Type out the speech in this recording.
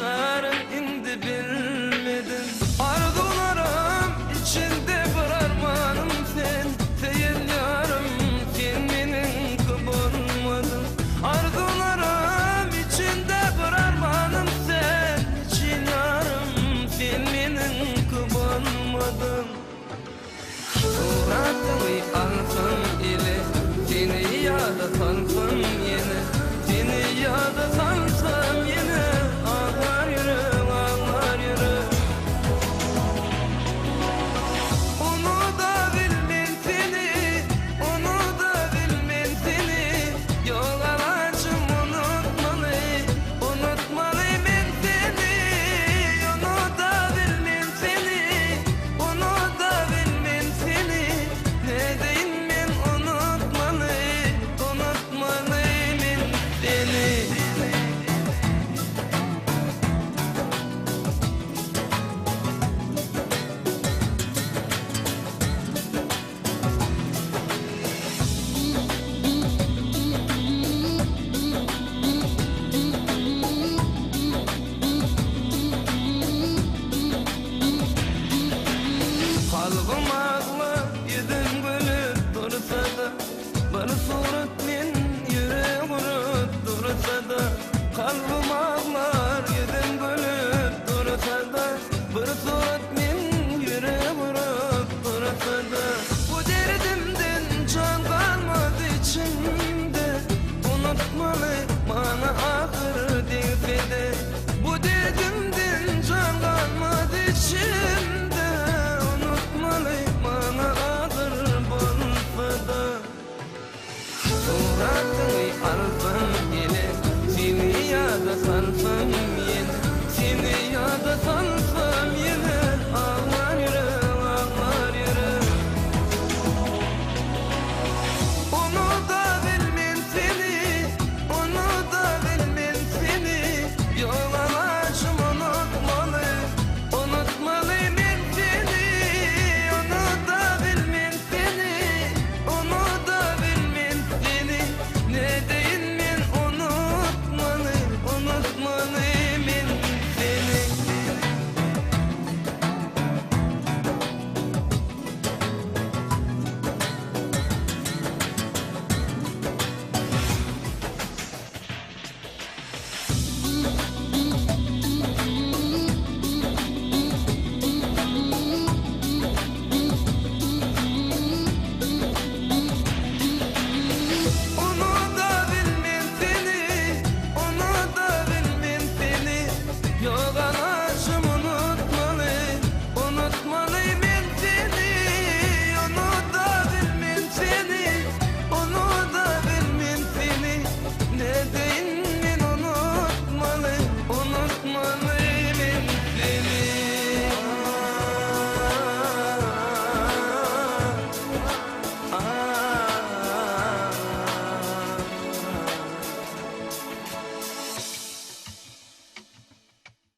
yarın indi bilmedin. Arzularım içinde bir armanım sen değil yarım, sen menin kıbılmadın. Arzularım içinde bir armanım sen için yarım, sen menin kıbılmadın. Suratını alsam ile seni yada sansam yine, seni yada sansam yine ağlar yürü, ağlar yürü. Onu da bilmem seni, onu da bilmem seni. Yol alacım unutmalı, unutmalı ben seni. Onu da bilmem seni, onu da bilmem seni. Ne deyin ben unutmalı, unutmalı ben seni. Kalbim ağlar, yüzüm gülüp dursa da, bir surat men yürek vurup dursa da. Kalbim